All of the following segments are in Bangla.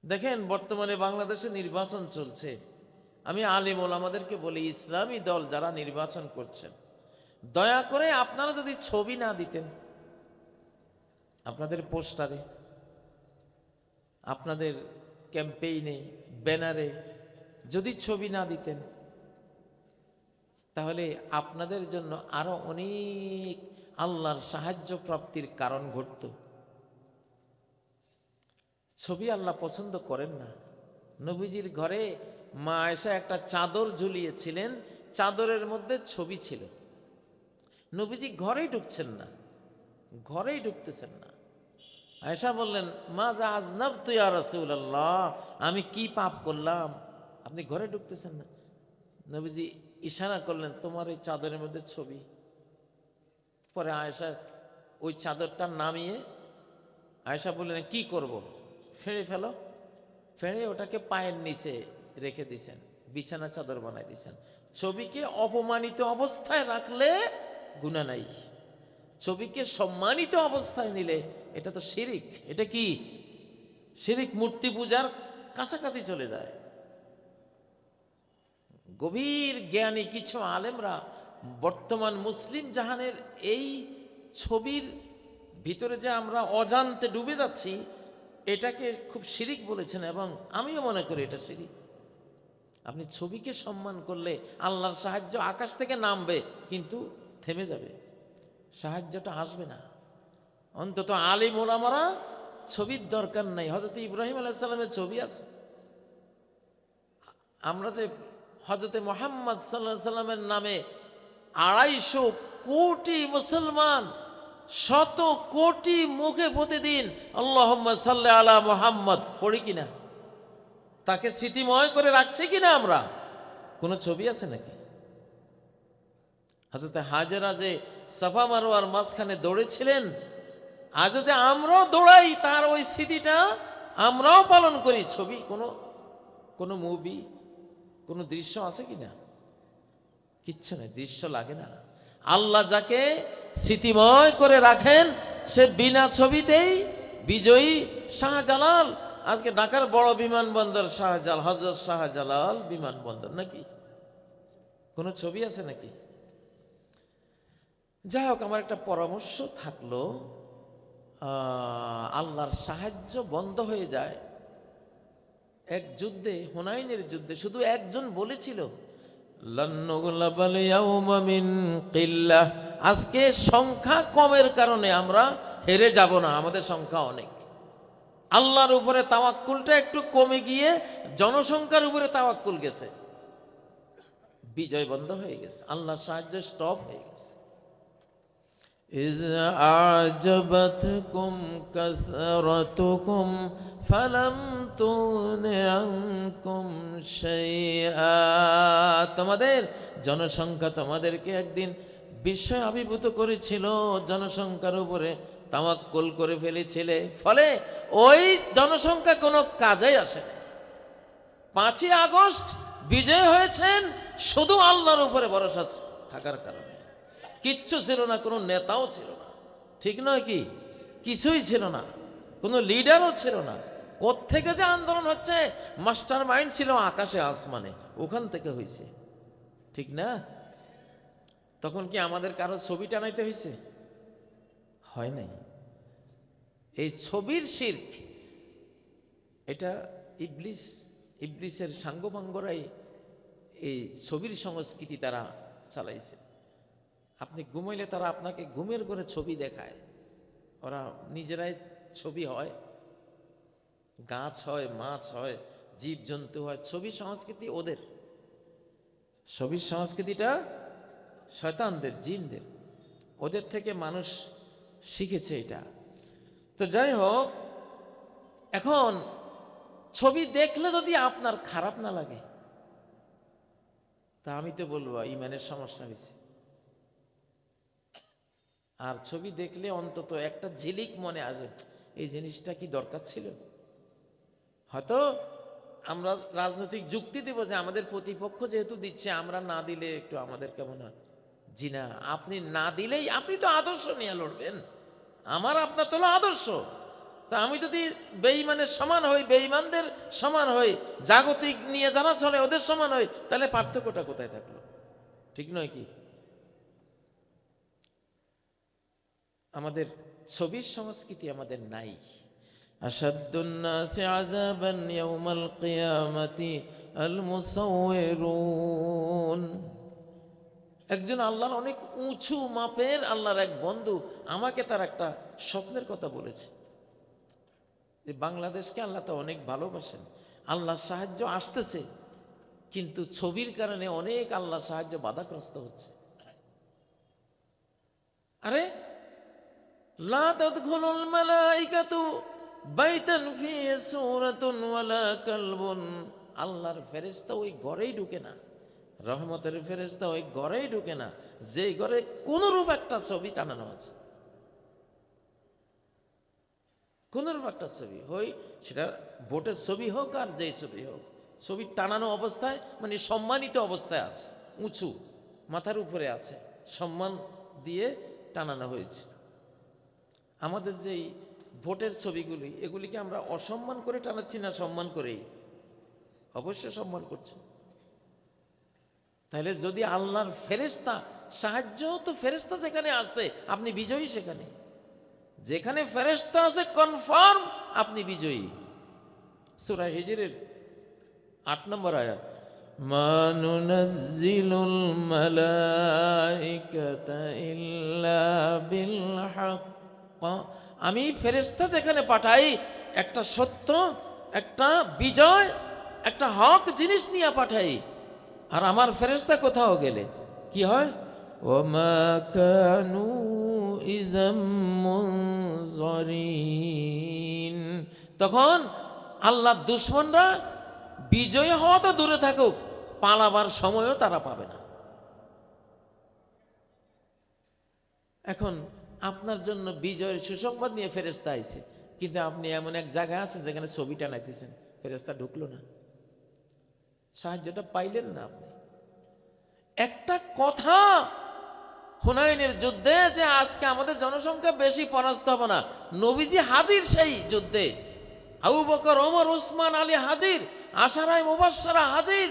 দেখেন বর্তমানে বাংলাদেশে নির্বাচন চলছে। আমি আলেম ওলামাদেরকে বলি, ইসলামী দল যারা নির্বাচন করছেন, দয়া করে আপনারা যদি ছবি না দিতেন, আপনাদের পোস্টারে, আপনাদের ক্যাম্পেইনে, ব্যানারে যদি ছবি না দিতেন, তাহলে আপনাদের জন্য আরো অনেক আল্লাহর সাহায্য প্রাপ্তির কারণ ঘটত। ছবি আল্লাহ পছন্দ করেন না। নবীজির ঘরে মা আয়েশা একটা চাদর ঝুলিয়েছিলেন, চাদরের মধ্যে ছবি ছিল। নবীজি ঘরেই ঢুকছেন না, ঘরেই ঢুকতেছেন না। আয়েশা বললেন, মা যা আজনাবতু ইয়া রাসূলুল্লাহ, আমি কি পাপ করলাম আপনি ঘরে ঢুকতেছেন না? নবীজি ইশারা করলেন, তোমার এই চাদরের মধ্যে ছবি। পরে আয়েশা ওই চাদরটা নামিয়ে আয়েশা বললেন, কি করব? ফেড়ে ফেলো। ফেড়ে ওটাকে পায়ের নিচে রেখে দিছেন, বিছানা চাদর বানাই দিছেন। ছবিকে অপমানিত অবস্থায় রাখলে গুনাহ নাই, ছবিকে সম্মানিত অবস্থায় নিলে এটা তো শিরিক। এটা কি শিরিক? মূর্তি পূজার কাছাকাছি চলে যায়। গভীর জ্ঞানী কিছু আলেমরা বর্তমান মুসলিম জাহানের এই ছবির ভিতরে যে আমরা অজান্তে ডুবে যাচ্ছি, এটাকে খুব শিরিক বলেছেন, এবং আমিও মনে করি এটা শিরিক। আপনি ছবিকে সম্মান করলে আল্লাহর সাহায্য আকাশ থেকে নামবে, কিন্তু থেমে যাবে, সাহায্যটা আসবে না। অন্তত আলিম ওলামারা ছবির দরকার নাই। হযরত ইব্রাহিম আলাইহিস সালামের ছবি আছে। আমরা যে হযরত মুহাম্মদ সাল্লাল্লাহু আলাইহি সাল্লামের নামে 250 কোটি মুসলমান, শত কোটি মুখে প্রতিদিন আল্লাহুম্মা সাল্লি আলা মুহাম্মদ পড়ি কিনা? তাকে স্মৃতিময় করে রাখছে কিনা আমরা? কোনো ছবি আছে নাকি? হযরত হাজেরা যে সাফা মারওয়ার মাঝখানে দৌড়েছিলেন, আজও যে আমরাও দৌড়াই, তার ওই স্মৃতিটা আমরাও পালন করি। ছবি কোনো মুভি, কোনো দৃশ্য আছে কিনা? কিচ্ছু নেই, দৃশ্য লাগে না। আল্লাহ যাকে স্মৃতিময় করে রাখেন, সে বিনা ছবিতেই বিজয়ী। শাহজালাল, আজকে ঢাকার বড় বিমানবন্দর হযরত শাহজালাল বিমানবন্দর নাকি? কোনো ছবি আছে নাকি? যাই হোক, আমার একটা পরামর্শ থাকলো, আল্লাহর সাহায্য বন্ধ হয়ে যায়। এক যুদ্ধে, হুনাইনের যুদ্ধে, শুধু একজন বলেছিল, আজকে সংখ্যা কমের কারণে আমরা হেরে যাব না, আমাদের সংখ্যা অনেক। আল্লাহর উপরে তাওয়াক্কুলটা একটু কমে গিয়ে জনসংখ্যার উপরে তাওয়াক্কুল গেছে, বিজয় বন্ধ হয়ে গেছে, আল্লাহর সাহায্য স্টপ হয়ে গেছে। إذ أعجبتكم كثرتكم فلم تغن عنكم شيئا, তোমাদের জনসংখ্যা তোমাদেরকে একদিন বিস্ময় আবির্ভূত করেছিল, জনসংখ্যার উপরে তাওয়াক্কুল করে ফেলেছিলে, ফলে ওই জনসংখ্যা কোনো কাজে আসে না। 5ই আগস্ট বিজয় হয়েছেন শুধু আল্লাহর উপরে ভরসা থাকার কারণে। কিচ্ছু ছিল না, কোনো নেতাও ছিল না, ঠিক নয় কি? কিছুই ছিল না, কোনো লিডারও ছিল না। কোত্থেকে যে আন্দোলন হচ্ছে, মাস্টার মাইন্ড ছিল আকাশে আসমানে, ওখান থেকে হয়েছে, ঠিক না? তখন কি আমাদের কারো ছবি টানাইতে হয়েছে? হয় নাই। এই ছবির শিরক, এটা ইবলিসের সাঙ্গপাঙ্গরাই এই ছবির সংস্কৃতি তারা চালাইছে। আপনি ঘুমাইলে তারা আপনাকে ঘুমের করে ছবি দেখায়, ওরা নিজেরাই ছবি হয়, গাছ হয়, মাছ হয়, জীবজন্তু হয়, ছবি সংস্কৃতি ওদের। ছবির সংস্কৃতিটা শয়তানদের, জিনদের, ওদের থেকে মানুষ শিখেছে এটা। তো যাই হোক, এখন ছবি দেখলে যদি আপনার খারাপ না লাগে, তা আমি তো বলবো ইমানের সমস্যা হয়েছে। আর ছবি দেখলে অন্তত একটা ঝিলিক মনে আসে, এই জিনিসটা কি দরকার ছিল? হয়তো আমরা রাজনৈতিক যুক্তি দেব যে আমাদের প্রতিপক্ষ যেহেতু দিচ্ছে, আমরা না দিলে একটু আমাদের কেমন হয়। জি না, আপনি না দিলেই, আপনি তো আদর্শ নিয়ে লড়বেন, আমার আপনার তো আদর্শ। তা আমি যদি বেঈমানের সমান হই, বেঈমানদের সমান হই, জাগতিক নিয়ে যারা চলে ওদের সমান হই, তাহলে পার্থক্যটা কোথায় থাকলো? ঠিক নয় কি? আমাদের ছবির সংস্কৃতি আমাদের নাই। আশাদ্দুন নাসি আযাবান ইয়াউমাল কিয়ামাতি আল মুসাউউরুন। একজন আল্লাহর অনেক উঁচু মাপের আল্লাহর এক বন্ধু আমাকে তার একটা স্বপ্নের কথা বলেছে যে বাংলাদেশকে আল্লাহ তো অনেক ভালোবাসেন, আল্লাহর সাহায্য আসতেছে, কিন্তু ছবির কারণে অনেক আল্লাহর সাহায্য বাধাগ্রস্ত হচ্ছে। আরে লা তাদখুলুল মালাইকাতু বাইতান ফিহি সূরাতুন ওয়ালা কালবুন। আল্লাহর ফেরেশতা ওই ঘরেই ঢুকে না, রহমতের ফেরেশতা ওই ঘরেই ঢুকে না যে ঘরে কোনরূপ একটা ছবি টানানো আছে। কোনরূপ একটা ছবি হই, সেটা ভোটের ছবি হোক আর যেই ছবি হোক, ছবি টানানো অবস্থায় মানে সম্মানিত অবস্থায় আছে, উঁচু মাথার উপরে আছে, সম্মান দিয়ে টানানো হয়েছে। আমাদের যেই ভোটের ছবিগুলি, এগুলিকে আমরা অসম্মান করে টানাচ্ছি না সম্মান করেই? অবশ্যই সম্মান করছি। তাহলে যদি আল্লাহর ফেরেশতা সাহায্য, তো ফেরেশতা যেখানে আছে আপনি বিজয়ী, সেখানে যেখানে ফেরেশতা আছে কনফার্ম আপনি বিজয়ী। সূরা হিজরের ৮ নম্বর আয়াত, মা নুনাজ্জিলুল মালাইকাতা ইল্লা বিল হক। আমি ফেরেশতা যেখানে পাঠাই একটা সত্য, একটা বিজয়, একটা হক জিনিস নিয়ে পাঠাই। আর আমার ফেরেশতা কোথাও গেলে কি হয়? ওমা কানু ইযাম মুনযারিন। তখন আল্লাহর দুশমনরা বিজয় হওয়া তো দূরে থাকুক, পালাবার সময়ও তারা পাবে না। এখন আপনার জন্য বিজয়ের সুসংবাদ নিয়ে ফেরেশতা আইছে, কিন্তু আপনি এমন এক জায়গায় আছেন যেখানে ছবি টানাইতেছেন, ফেরেশতা ঢুকলো না, সাহায্যটা পাইলেন না আপনি। একটা কথা হুনাইনের যুদ্ধে যে আজকে আমাদের জনসংখ্যা বেশি, পরাস্ত হবে না, নবীজি হাজির সেই যুদ্ধে, আবু বকর, ওমর, উসমান, আলী হাজির, আশারায়ে মুবাশশারা হাজির,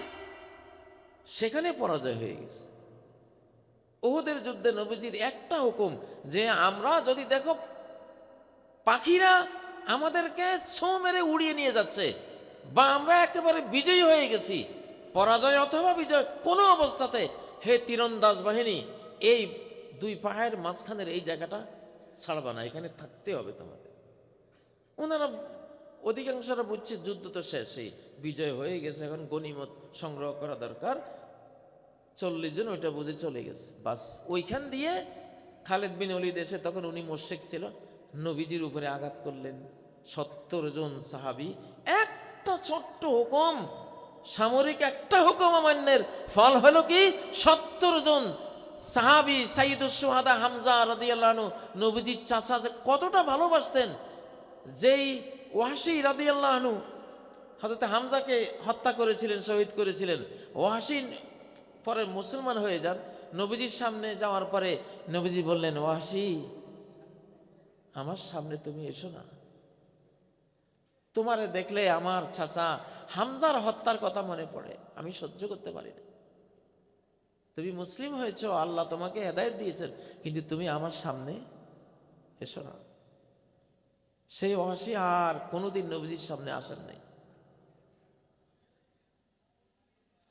সেখানে পরাজয় হয়ে গেছে। উহুদের যুদ্ধে নবীজির একটা হুকুম যে আমরা যদি দেখো পাখিরা আমাদেরকে ছোঁ মেরে উড়িয়ে নিয়ে যাচ্ছে, বা আমরা একেবারে বিজয়ী হয়ে গেছি, পরাজয় অথবা বিজয় কোনো অবস্থাতে, হে তীরন্দাজ বাহিনী, এই দুই পাহাড়ের মাঝখানের এই জায়গাটা ছাড়বা না, এখানে থাকতে হবে তোমাদের। ওনারা অধিকাংশরা বুঝছে যুদ্ধ তো শেষই, বিজয় হয়ে গেছে, এখন গনিমত সংগ্রহ করা দরকার। 40 জন ওইটা বুঝে চলে গেছে, বাস। ওইখান দিয়ে খালেদ বিন ওলীদ এসে, তখন উনি মুশরিক ছিল, নবীজির উপরে আঘাত করলেন। 70 জন সাহাবী, একটা ছোট্ট হুকুম, সামরিক একটা হুকুম অমান্যের ফল হলো কি 70 জন সাহাবী, সাইয়্যিদুশ শুহাদা হামজা রাদিয়াল্লাহু আনহু, নবীজির চাচা, যে কতটা ভালোবাসতেন, যেই ওয়াহশী রাদিয়াল্লাহু আনহু হযরত হামজাকে হত্যা করেছিলেন, শহীদ করেছিলেন, ওয়াহশী পরে মুসলমান হয়ে যান। নবীজির সামনে যাওয়ার পরে নবীজি বললেন, ওয়াহশী, আমার সামনে তুমি এসো না, তোমারে দেখলে আমার চাচা হামজার হত্যার কথা মনে পড়ে, আমি সহ্য করতে পারি না। তুমি মুসলিম হয়েছো, আল্লাহ তোমাকে হেদায়েত দিয়েছেন, কিন্তু তুমি আমার সামনে এসো না। সেই ওয়াহশী আর কোনোদিন নবীজির সামনে আসেন নাই।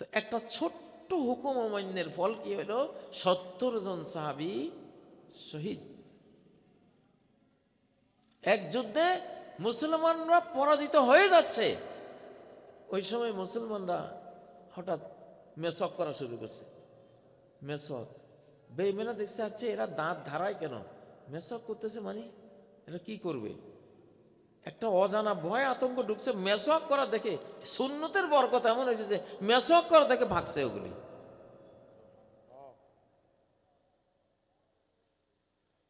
তো একটা ছোট্ট হুকুম অমান্যের ফল কি হলো? 70 জন সাহাবী শহীদ। এক যুদ্ধে মুসলমানরা পরাজিত হয়ে যাচ্ছে, ওই সময় মুসলমানরা হঠাৎ মেসওয়াক করা শুরু করছে। মেসওয়াক, বেঈমানরা দেখছে, আচ্ছা এরা দাঁত ধারায় কেন, মেসওয়াক করতেছে, মানে এটা কি করবে? একটা অজানা ভয় আতঙ্ক ঢুকছে। মেসওয়াক করা দেখে, সুন্নতের বরকত এমন হয়েছে যে মেসওয়াক করা দেখে ভাগছে ওগুলি।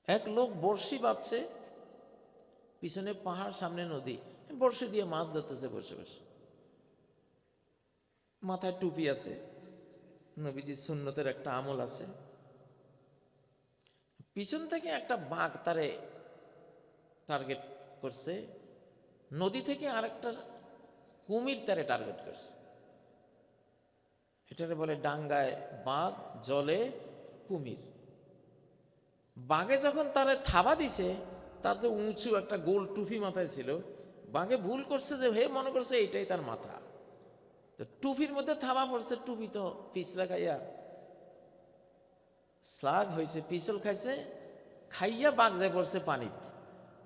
এক লোক বড়শি বাঁধছে, পিছনে পাহাড়, সামনে নদী, বড়শি দিয়ে মাছ ধরতেছে বসে বসে, মাথায় টুপি আছে, নবীজির সুন্নতের একটা আমল আছে। পিছন থেকে একটা বাঘ তারে টার্গেট করছে, নদী থেকে আরেকটা কুমির তারে টার্গেট করছে। এটারে বলে ডাঙ্গায় বাঘ, জলে কুমির। বাঘে যখন তারে থাবা দিছে, তার তো উঁচু একটা গোল টুপি মাথায় ছিল, বাঘে ভুল করছে যে হে মনে করছে এইটাই তার মাথা, তো টুপির মধ্যে থাবা পড়ছে, টুপি তো পিছলা খাইয়া স্লাগ হয়েছে, পিছল খাইছে, খাইয়া বাঘ যায় পড়ছে পানিতে,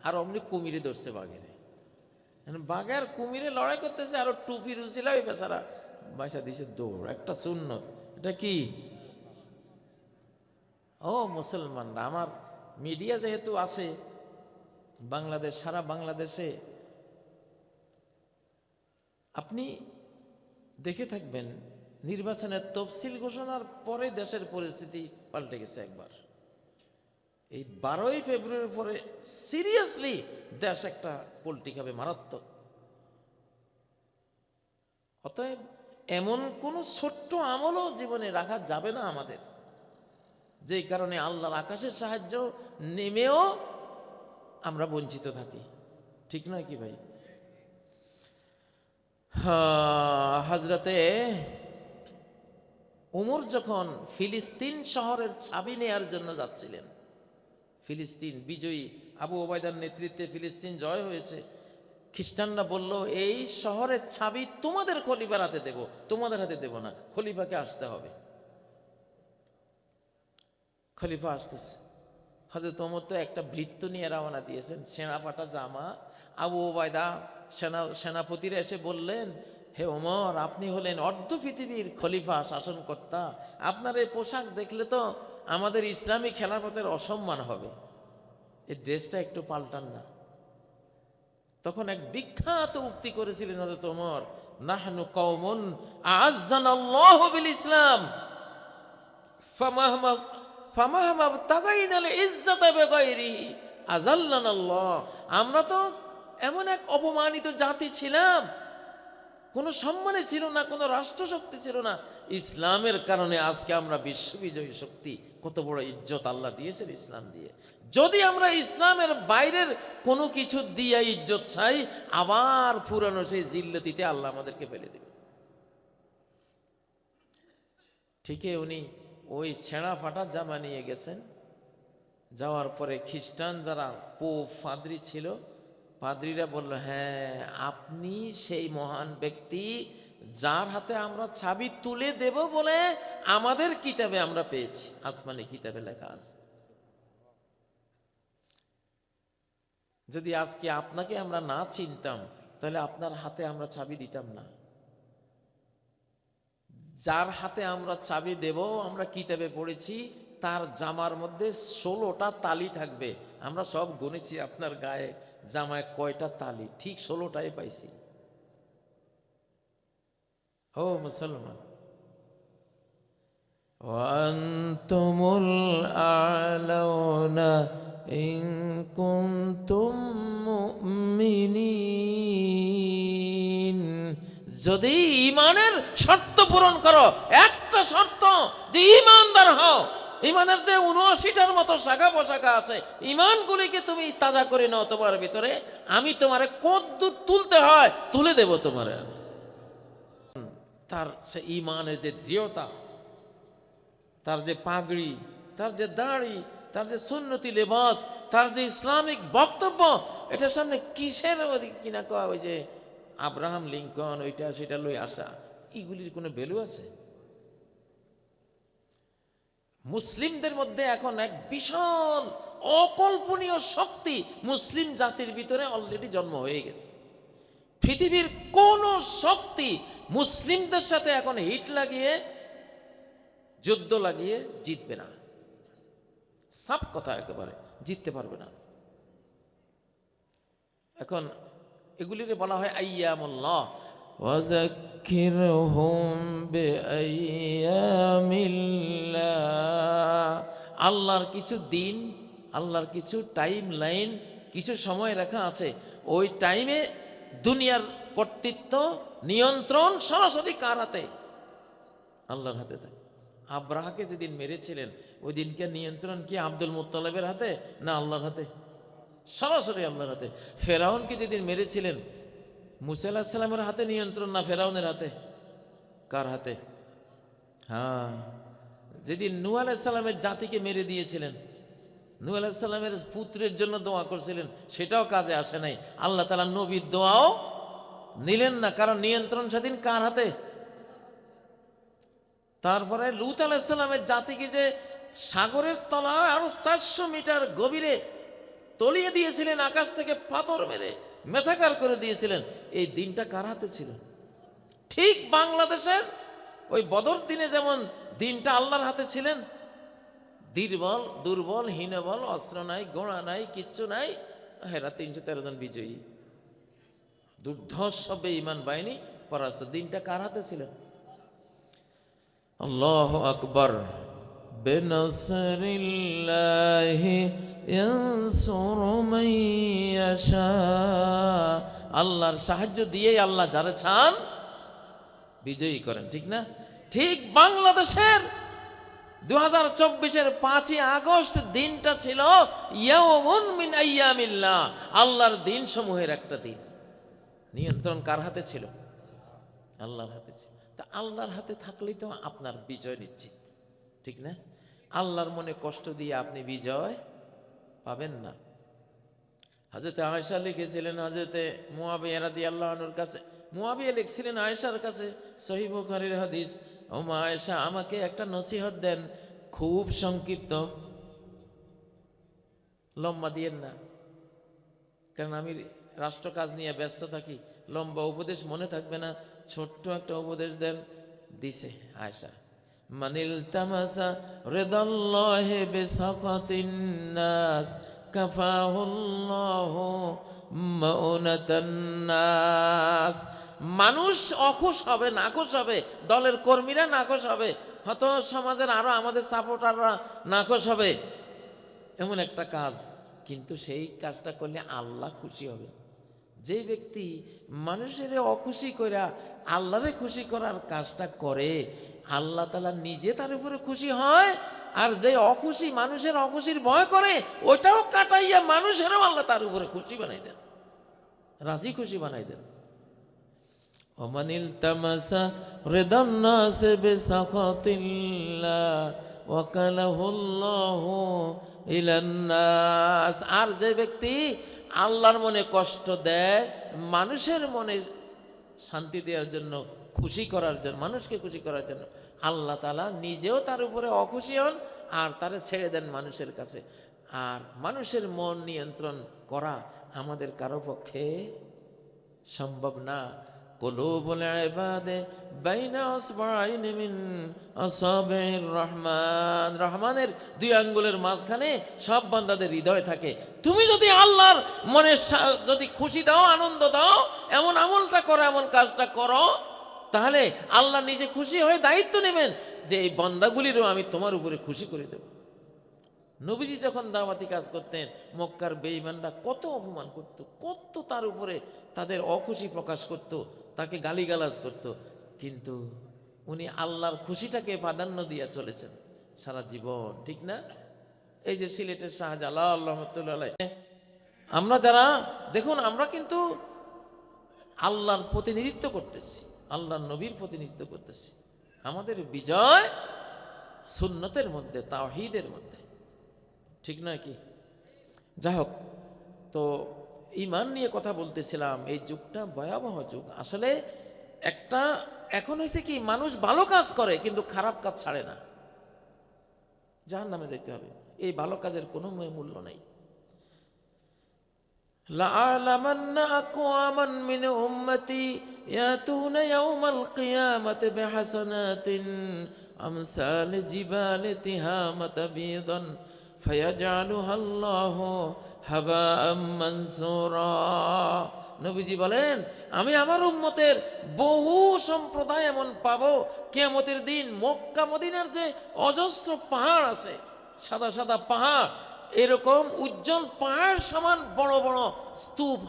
আর অমনি কুমিরে ধরছে বাঘের। বাঘে আর কুমিরে লড়াই করতেছে, আর টুপির উচিলা ওই বেচারা বাইসা দিছে দৌড়। একটা সুন্নত, এটা কি? ও মুসলমানরা, আমার মিডিয়া যেহেতু আছে বাংলাদেশ, সারা বাংলাদেশে আপনি দেখে থাকবেন, নির্বাচনের তফসিল ঘোষণার পরে দেশের পরিস্থিতি পাল্টে গেছে একবার। এই 12ই ফেব্রুয়ারির পরে সিরিয়াসলি দেশ একটা পল্টি খাবে মারাত্মক। অতএব এমন কোন ছোট্ট আমলও জীবনে রাখা যাবে না আমাদের, যেই কারণে আল্লাহর আকাশের সাহায্য নেমেও আমরা বঞ্চিত থাকি। ঠিক নয় কি ভাই? হযরতে উমর যখন ফিলিস্তিন শহরের চাবি নেয়ার জন্য যাচ্ছিলেন, ফিলিস্তিন বিজয়ী, আবু ওবায়দার নেতৃত্বে ফিলিস্তিন জয় হয়েছে, খ্রিস্টানরা বলল এই শহরের চাবি তোমাদের খলিফার হাতে দেব, তোমাদের হাতে দেব না, খলিফাকে আসতে হবে। খলিফা আসতেছে, হযরত ওমর তো একটা বৃত্ত নিয়ে রওনা দিয়েছেন, সেনা ফাটা জামা। আবু ওবায়দা সেনাপতিরা এসে বললেন, হে ওমর, আপনি হলেন অর্ধ পৃথিবীর খলিফা, শাসনকর্তা, আপনার এই পোশাক দেখলে তো আমাদের ইসলামী খেলাফতের অসম্মান হবে, এই ড্রেসটা একটু পাল্টান না। তখন এক বিখ্যাত উক্তি করেছিলেন হযরত ওমর, নাহনু কওমুন আ'আজ্জানাল্লাহু বিল ইসলাম ফামাহমা তাগাইনাল ইজ্জাতা বিগাইরিহি আযাল্লানাল্লাহ। আমরা তো এমন এক অপমানিত জাতি ছিলাম, কোনো সম্মানে ছিল না, কোনো রাষ্ট্রশক্তি ছিল না, ইসলামের কারণে আজকে আমরা বিশ্ববিজয়ী শক্তি। কত বড় ইজ্জত আল্লাহ দিয়েছেন ইসলাম দিয়ে। যদি আমরা ইসলামের বাইরের কোনো কিছু দিয়ে ইজ্জত চাই, আবার পুরানো সেই জিল্লতিতে আল্লাহ আমাদেরকে ফেলে দেবে। ঠিকই উনি ওই ছেঁড়া ফাটা জামা নিয়ে গেছেন। যাওয়ার পরে খ্রিস্টান যারা পোপ পাদ্রী ছিল, পাদ্রীরা বলল, হ্যাঁ আপনি সেই মহান ব্যক্তি যার হাতে আমরা চাবি তুলে দেব বলে আমাদের কিতাবে আমরা পেয়েছি, আসমানি কিতাবে লেখা আছে। যদি আজকে আপনাকে আমরা না চিনতাম, তাহলে আপনার হাতে আমরা চাবি দিতাম না। যার হাতে আমরা চাবি দেব, আমরা কিতাবে পড়েছি তার জামার মধ্যে 16টা তালি থাকবে। আমরা সব গুনেছি আপনার গায়ে জামায় কয়টা তালি, ঠিক 16টাই পাইছি। ও মুসলমান, ওয়ান্তুমুল আ'লাউনা ইন কুনতুম মুমিনিন। যদি ঈমানের শর্ত পূরণ করো, একটা শর্ত যে ঈমানদার হও, ঈমানের যে ৭৯টার মতো শাখা পোশাখা আছে, ঈমানগুলিকে তুমি তাজা করে নাও তোমার ভিতরে, আমি তোমারে কদ্দূর তুলতে হয় তুলে দেব তোমারে। তার সে ঈমানের যে দৃঢ়তা, তার যে পাগড়ি, তার যে দাড়ি, তার যে সুন্নতি লেবাস, তার যে ইসলামিক বক্তব্য, এটার সামনে কিসের কিনা কয় ওই যে আব্রাহাম লিঙ্কন ওইটা সেটা লই আসা, এগুলির কোনো ভ্যালু আছে? মুসলিমদের মধ্যে এখন এক বিশাল অকল্পনীয় শক্তি মুসলিম জাতির ভিতরে অলরেডি জন্ম হয়ে গেছে। পৃথিবীর কোন শক্তি মুসলিমদের সাথে এখন হিট লাগিয়ে, যুদ্ধ লাগিয়ে জিতবে না। সাফ কথা, একেবারে জিততে পারবে না। এখন এগুলিরে বলা হয় আইয়ামুল্লাহ। ওয়াযাক্কিরহুম বিআইয়ামিল্লাহ। আল্লাহর কিছু দিন, আল্লাহর কিছু টাইম লাইন, কিছু সময় রাখা আছে। ওই টাইমে দুনিয়ার কর্তৃত্ব, নিয়ন্ত্রণ সরাসরি কার হাতে? আল্লাহর হাতে থাকে। আব্রাহাকে যেদিন মেরেছিলেন, ওই দিনকে নিয়ন্ত্রণ কি আব্দুল মুত্তালিবের হাতে না আল্লাহর হাতে? সরাসরি আল্লাহর হাতে। ফেরাউনকে যেদিন মেরেছিলেন, মুসা আলাইহিস সালামের হাতে নিয়ন্ত্রণ না ফেরাউনের হাতে? কার হাতে? হ্যাঁ, যেদিন নূহ আলাইহিস সালামের জাতিকে মেরে দিয়েছিলেন, নূহ আলাইহিস সালামের পুত্রের জন্য দোয়া করছিলেন, সেটাও কাজে আসে নাই। আল্লাহ তাআলা নবীর দোয়াও নিলেন না, কারণ নিয়ন্ত্রণ সেদিন কার হাতে? তারপরে লূত আলাইহিস সালামের জাতিকে যে সাগরের তলায় আরো 400 মিটার গভীরে তলিয়ে দিয়েছিলেন, আকাশ থেকে পাথর মেরে মেসাকার করে দিয়েছিলেন, এই দিনটা কার হাতে ছিল? ঠিক বাংলাদেশের ওই বদর দিনে যেমন দিনটা আল্লাহর হাতে ছিলেন, দুর্বল হীনবল, অস্ত্র নাই, গোড়া নাই, কিচ্ছু নাই, হেরা 313 জন বিজয়ী, দুর্ধর্ষ বেঈমান বাহিনী পরাস্ত। দিনটা কার হাতে ছিল? আল্লাহু আকবার। বিনাসরিল্লাহি ইয়ানসুরু মান ইয়াশা। আল্লাহর সাহায্য দিয়েই আল্লাহ যারা চান বিজয়ী করেন, ঠিক না? ঠিক বাংলাদেশের 2024-এর 5ই আগস্ট দিনটা ছিল ইয়াউমুন মিন আইয়ামিল্লাহ, আল্লাহর দিন সমূহের একটা দিন। নিয়ন্ত্রণ কার হাতে ছিল? আল্লাহর হাতে ছিল। তা আল্লাহর হাতে থাকলেই তো আপনার বিজয় নিশ্চিত, ঠিক না? আল্লাহর মনে কষ্ট দিয়ে আপনি বিজয় পাবেন না। হযরত আয়েশা লিখেছিলেন হযরতে মুয়াবিয়া রাদিয়াল্লাহু আনহুর কাছে, মুয়াবিয়া লিখছিলেন আয়েশার কাছে, সহিহ বুখারীর হাদিস, ও মা আয়েশা, আমাকে একটা নসিহত দেন, খুব সংক্ষিপ্ত, লম্বা দিয়েন না, কারণ আমি রাষ্ট্র কাজ নিয়ে ব্যস্ত থাকি, লম্বা উপদেশ মনে থাকবে না, ছোট্ট একটা উপদেশ দেন। দিছে আয়েশা, মানিল তামাসা রিদাল্লাহি বিসাফাতিন নাস কাফাহুল্লাহু মাউনাতান নাস। মানুষ অখুশ হবে, নাখোশ হবে, দলের কর্মীরা নাখোশ হবে, হয়তো সমাজের আরো আমাদের সাপোর্টাররা নাখোশ হবে, এমন একটা কাজ, কিন্তু সেই কাজটা করলে আল্লাহ খুশি হবে। যে ব্যক্তি মানুষের অখুশি কইরা আল্লাহরে খুশি করার কাজটা করে, আল্লাহ তাআলা নিজে তার উপরে খুশি হয়। আর যে অখুশি, মানুষের অখুশির ভয় করে, ওটাও কাটাইয়া মানুষেরও আল্লাহ তার উপরে খুশি বানাই দেন, রাজি খুশি বানাই দেন। ওমানিল তামাসা রিদান নাস বিসাখাতিল্লাহ ওয়াকালাহুল্লাহু ইলান নাস। আর যে ব্যক্তি আল্লাহর মনে কষ্ট দেয়, মানুষের মনে শান্তি দেওয়ার জন্য, খুশি করার জন্য, মানুষকে খুশি করার জন্য, আল্লাহ তাআলা নিজেও তার উপরে অখুশি হন আর তারে ছেড়ে দেন মানুষের কাছে। আর মানুষের মন নিয়ন্ত্রণ করা আমাদের কারো পক্ষে সম্ভব না। কুলুবুল ইবাদে বাইনা আসবাইন মিন আসাবির রহমান। রহমানের 2 আঙ্গুলের মাঝখানে সব বান্দাদের হৃদয় থাকে। তুমি যদি আল্লাহর মনে যদি খুশি দাও, আনন্দ দাও, এমন আমলটা করো, এমন কাজটা করো, তাহলে আল্লাহ নিজে খুশি হয়ে দায়িত্ব নেবেন যে এই বান্দাগুলিরও আমি তোমার উপরে খুশি করে দেব। নবীজি যখন দাওয়াতি কাজ করতেন, মক্কার বেঈমানরা কত অপমান করত, কত তার উপরে তাদের অখুশি প্রকাশ করত, তাকে গালিগালাজ করত, কিন্তু উনি আল্লাহর খুশিটাকে প্রাধান্য দিয়ে চলেছেন সারা জীবন, ঠিক না? এই যে সিলেটের শাহজালাল রহমতুল্লাহ আলাইহি, আমরা যারা দেখুন, আমরা কিন্তু আল্লাহর প্রতিনিধিত্ব করতেছি, আল্লাহর নবীর প্রতিনিধিত্ব করতেছি। আমাদের বিজয় সুন্নতের মধ্যে, তাওহীদের মধ্যে, ঠিক নয় কি? যাই হোক, তো ঈমান নিয়ে কথা বলতেছিলাম। এই যুগটা ভয়াবহ যুগ আসলে। একটা এখন হয়েছে কি, মানুষ ভালো কাজ করে কিন্তু খারাপ কাজ ছাড়ে না, জাহান্নামে যেতে হবে। এই ভালো কাজের কোনো মূল্য নাই। লা'আলামান্না আকওয়ামান মিন উম্মতি ইয়াতুনা ইয়াওমাল কিয়ামাতি বিহাসানাতিন আমসাল জিবালি তিহামাতা বিদান ফায়াজআলুহাল্লাহু হাবাআম মানসুরা। নবীজি বলেন, আমি আমার উম্মতের বহু সম্প্রদায় এমন পাবো কিয়ামতের দিন, মক্কা মদিনার যে অজস্র পাহাড় আছে, সাদা সাদা পাহাড়, এরকম উজ্জ্বল পাহাড় সমান বড় বড় স্তূপ,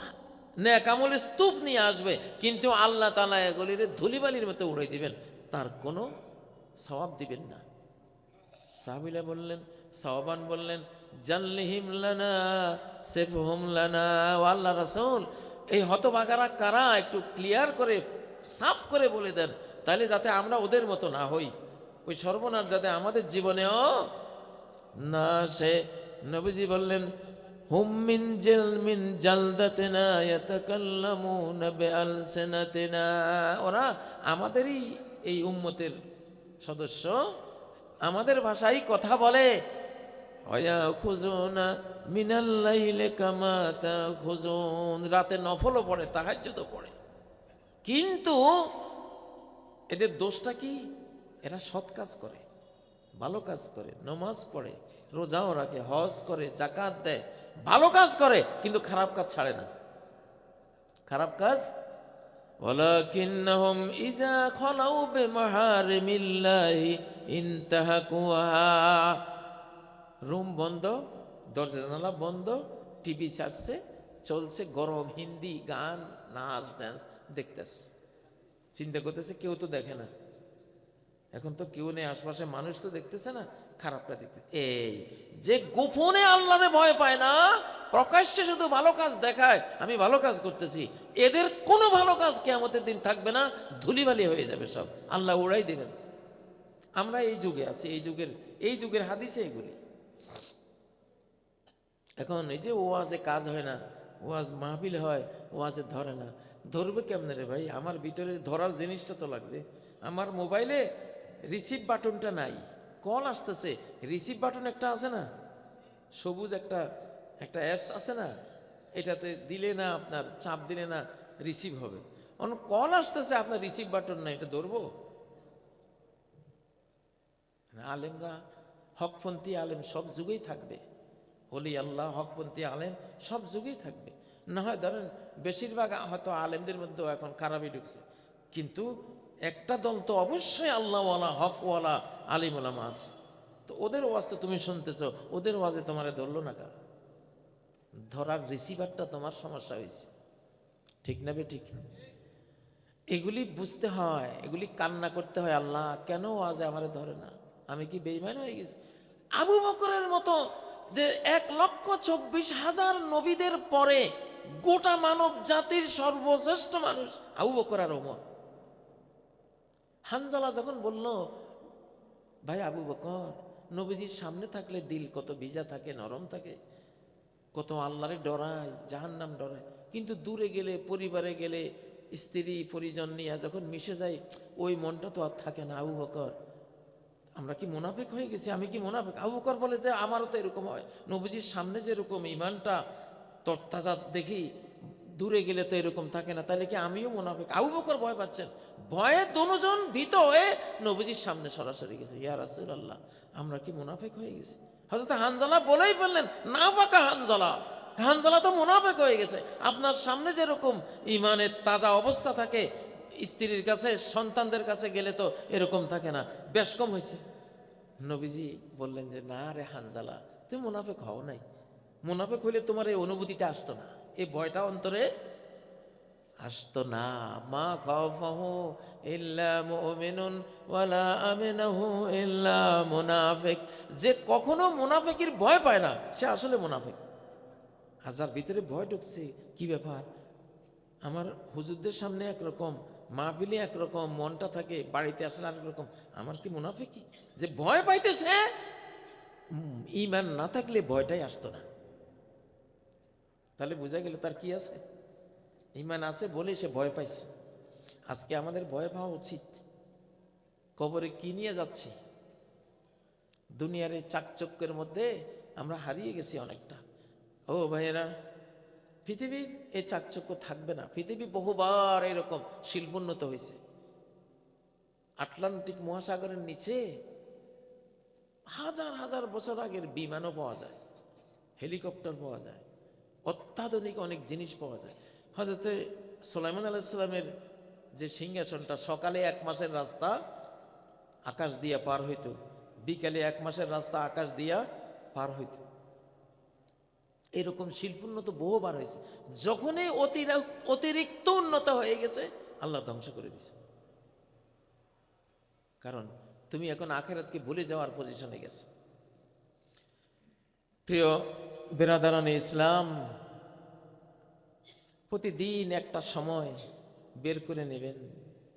নেক আমলের স্তূপ নিয়ে আসবে, কিন্তু আল্লাহ তাআলা এগুলির ধুলিবালির মতো উড়াই দিবেন, তার কোনো সওয়াব দিবেন না। সাহাবীরা বললেন, সাওবান বললেন, জাল্লিহিম লানা সিফহুম লানা। ও আল্লাহ রাসূল, এই হতভাগারা কারা একটু ক্লিয়ার করে সাফ করে বলে দেন, তাহলে যাতে আমরা ওদের মতো না হই, ওই সর্বনাশ যাতে আমাদের জীবনেও না আসে। নবীজি বললেন, হুম মিন জালদাতিনা ইয়াতাকাল্লামুনা বিআলসিনাতিনা। ওরা আমাদেরই এই উম্মতের সদস্য, আমাদের ভাষায় কথা বলে। ওয়ায়াখুযুনা মিনাল লাইলি কামা তাখুযুন, রাতে নফলও পড়ে, তাহাজ্জুদও পড়ে, কিন্তু এদের দোষটা কি? এরা সৎ কাজ করে, ভালো কাজ করে, নামাজ পড়ে, রোজাও রাখে, হজ করে, যাকাত দেয়, ভালো কাজ করে, কিন্তু খারাপ কাজ ছাড়ে না। খারাপ কাজ, ওয়ালাকিন্নাহুম ইযা খালাউ বিমাহারিমিল্লাহি ইনতাহাকুহা। রুম বন্ধ, দরজা জানালা বন্ধ, টিভি ছাড়ছে, চলছে গরম হিন্দি গান, নাচ ডান্স দেখতেছে, চিন্তা করতেছে কেউ তো দেখে না, এখন তো কেউ নেই আশপাশে, মানুষ তো দেখতেছে না, খারাপটা দেখতেছে। এই যে গোপনে আল্লাহরে ভয় পায় না, প্রকাশ্যে শুধু ভালো কাজ দেখায়, আমি ভালো কাজ করতেছি, এদের কোনো ভালো কাজ কিয়ামতের দিন থাকবে না, ধুলিবালি হয়ে যাবে সব, আল্লাহ উড়াই দেবেন। আমরা এই যুগে আছি, এই যুগের হাদিসে এগুলি। এখন এই যে ওয়াজে কাজ হয় না, ওয়াজ মাহফিল হয়, ওয়াজে ধরে না, ধরবে কেমনে রে ভাই? আমার ভিতরে ধরার জিনিসটা তো লাগবে। আমার মোবাইলে রিসিভ বাটনটা নাই, কল আসতেছে, রিসিভ বাটন একটা আছে না, সবুজ একটা একটা অ্যাপস আছে না, এটাতে দিলে না, আপনার চাপ দিলে না রিসিভ হবে। অন্য কল আসতেছে, আপনার রিসিভ বাটন নাই, এটা ধরবো? আলেমরা, হকপন্থী আলেম সব যুগেই থাকবে, ওলি আল্লাহ হকপন্থী আলেম সব যুগেই থাকবে। না হয় ধরেন বেশিরভাগ হয়তো আলেমদের মধ্যেও এখন খারাপই ঢুকছে, কিন্তু একটা দল তো অবশ্যই আল্লাহওয়ালা হকওয়ালা আলিম ওলামা আছে। তো ওদের ওয়াজ তো তুমি শুনতেছো, ওদের ওয়াজে তোমারে ধরলো না কার? ধরার রিসিভারটা তোমার সমস্যা হয়েছে, ঠিক না বে ঠিক? এগুলি বুঝতে হয়, এগুলি কান্না করতে হয়, আল্লাহ কেন ওয়াজে আমারে ধরে না, আমি কি বেঈমান হয়ে গেছি? আবু বকরের মতো যে 1,24,000 নবীদের পরে গোটা মানব জাতির সর্বশ্রেষ্ঠ মানুষ আবু বকর আর ওমর। হানজালা যখন বলল, ভাই আবু বকর, নবীজির সামনে থাকলে দিল কত ভিজা থাকে, নরম থাকে, কত আল্লাহরে ডরায়, জাহান্নাম ডরায়, কিন্তু দূরে গেলে, পরিবারে গেলে, স্ত্রী পরিজন নিয়ে যখন মিশে যায়, ওই মনটা তো আর থাকে না। আবু বকর, আমরা কি মুনাফিক হয়ে গেছি? আমি কি মুনাফিক? আবু বকর বলে যে আমারও তো এরকম হয়, নবীজির সামনে যেরকম ইমানটা তরতাজা দেখি, দূরে গেলে তো এরকম থাকে না, তাহলে কি আমিও মুনাফিক? আবু বকর ভয় পাচ্ছেন, ভয়ে দুজন ভীত হয়ে নবীজির সামনে সরাসরি গেছে, ইয়া রাসূলুল্লাহ, আমরা কি মুনাফিক হয়ে গেছি? হযরত হানজালা বলেই ফেললেন, না পাকা হানজালা, হানজালা তো মুনাফিক হয়ে গেছে। আপনার সামনে যেরকম ইমানের তাজা অবস্থা থাকে, স্ত্রীর কাছে, সন্তানদের কাছে গেলে তো এরকম থাকে না, বেশ কম হয়েছে। নবীজি বললেন যে, না রে হানজালা, তুমি মুনাফিক হও নাই, মুনাফিক হইলে তোমার এই অনুভূতিটা আসতো না, এই ভয়টা অন্তরে আসতো না। মা খাওয়াফাহু ইল্লা মুমিনুন ওয়ালা আমিনাহু ইল্লা মুনাফিক। যে কখনো মুনাফিকের ভয় পায় না, সে আসলে মুনাফিক। হাজার ভিতরে ভয় ঢুকছে, কি ব্যাপার? আমার হুজুরদের সামনে একরকম, মাহফিলে একরকম মনটা থাকে, বাড়িতে আসলে আরেক রকম, আমার কি মুনাফিকি? যে ভয় পাইতেছে, ঈমান না থাকলে ভয়টাই আসতো না। তাহলে বোঝা গেল তার কি আছে? ঈমান আছে বলে সে ভয় পাইছে। আজকে আমাদের ভয় পাওয়া উচিত। কবরে কি নিয়ে যাচ্ছি? দুনিয়ার এই চাকচক্যের মধ্যে আমরা হারিয়ে গেছি অনেকটা। ও ভাইয়েরা, পৃথিবীর এই চাকচক্য থাকবে না। পৃথিবী বহুবার এরকম শিল্পোন্নত হয়েছে। আটলান্টিক মহাসাগরের নিচে হাজার হাজার বছর আগের বিমানও পাওয়া যায়, হেলিকপ্টার পাওয়া যায়, অত্যাধুনিক অনেক জিনিস পাওয়া যায়। হযরতে সুলাইমান আলাইহিস সালামের যে সিংহাসনটা, সকালে 1 মাসের রাস্তা আকাশ দিয়া পার হইতো, বিকালে 1 মাসের রাস্তা আকাশ দিয়া পার হইতো। এরকম শিল্পোন্নত বহুবার হয়েছে। যখনই অতিরিক্ত উন্নত হয়ে গেছে, আল্লাহ ধ্বংস করে দিছে। কারণ তুমি এখন আখিরাতকে ভুলে যাওয়ার পজিশনে গেছো। প্রিয় বেরাদারান ইসলাম, প্রতিদিন একটা সময় বের করে নেবেন,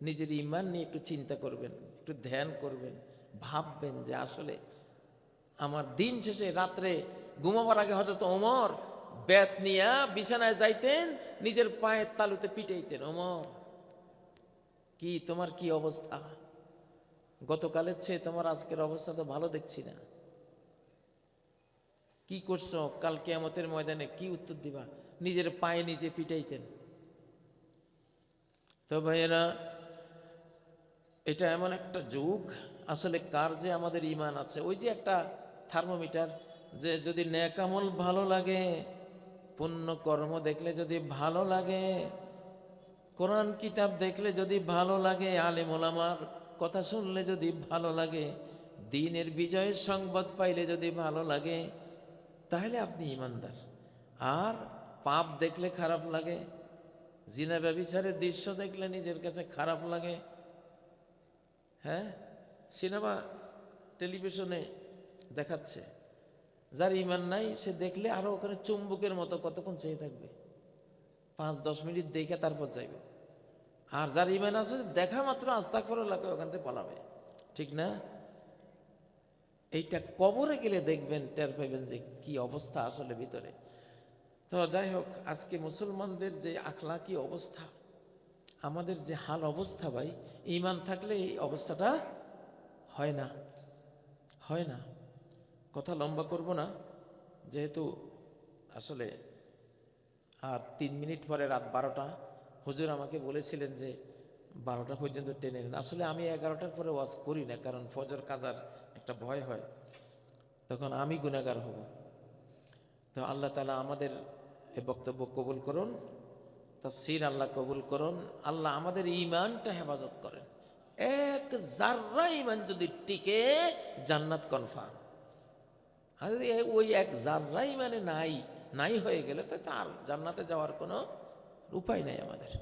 নিজের ইমান নিয়ে একটু চিন্তা করবেন, একটু ধ্যান করবেন, ভাববেন যে আসলে আমার দিন শেষে রাত্রে ঘুমাবার আগে হযরত ওমর বেত নিয়া বিছানায় যাইতেন, নিজের পায়ের তালুতে পিটাইতেন। ওমর, কি তোমার কি অবস্থা? গতকালের চেয়ে তোমার আজকের অবস্থা তো ভালো দেখছি না। কি করছো? কাল কিয়ামতের ময়দানে কি উত্তর দিবা? নিজের পায়ে নিজে পিটাইতেন। তো ভাইয়েরা, এটা এমন একটা যুগ, আসলে কার যে আমাদের ইমান আছে, ওই যে একটা থার্মোমিটার, যে যদি নেক আমল ভালো লাগে, পুণ্য কর্ম দেখলে যদি ভালো লাগে, কোরআন কিতাব দেখলে যদি ভালো লাগে, আলেম ওলামার কথা শুনলে যদি ভালো লাগে, দ্বীনের বিজয়ের সংবাদ পাইলে যদি ভালো লাগে, তাহলে আপনি ইমানদার। আর পাপ দেখলে খারাপ লাগে, জিনা ব্যভিচারের দৃশ্য দেখলে নিজের কাছে খারাপ লাগে, হ্যাঁ, সিনেমা টেলিভিশনে দেখাচ্ছে, যার ইমান নাই সে দেখলে আরো ওখানে চুম্বকের মতো কতক্ষণ চেয়ে থাকবে, 5-10 মিনিট দেখে তারপর যাইবে। আর যার ইমান আছে দেখা মাত্র আস্তাগফিরুল্লাহ ওখান থেকে পালাবে, ঠিক না? এইটা কবরে গেলে দেখবেন, টের পাইবেন যে কি অবস্থা আসলে ভিতরে। তো যাই হোক, আজকে মুসলমানদের যে আখলাকি অবস্থা, আমাদের যে হাল অবস্থা, ভাই, ঈমান থাকলে এই অবস্থাটা হয় না, হয় না। কথা লম্বা করব না, যেহেতু আসলে আর 3 মিনিট পরে রাত 12টা। হুজুর আমাকে বলেছিলেন যে 12টা পর্যন্ত টেনে নেন। আসলে আমি 11টার পরে ওয়াজ করি না, কারণ ফজর কাজার একটা ভয় হয়, তখন আমি গুনাহগার হব। তো আল্লাহ তাআলা আমাদের এ বক্তব্য কবুল করুন, তাফসীর আল্লাহ কবুল করুন, আল্লাহ আমাদের ঈমানটা হেফাজত করেন। এক জাররা ঈমান যদি টিকে, জান্নাত কনফার্ম। আর যদি ওই এক জাররা ঈমানে নাই হয়ে গেলে, তো তার জান্নাতে যাওয়ার কোনো উপায় নাই আমাদের।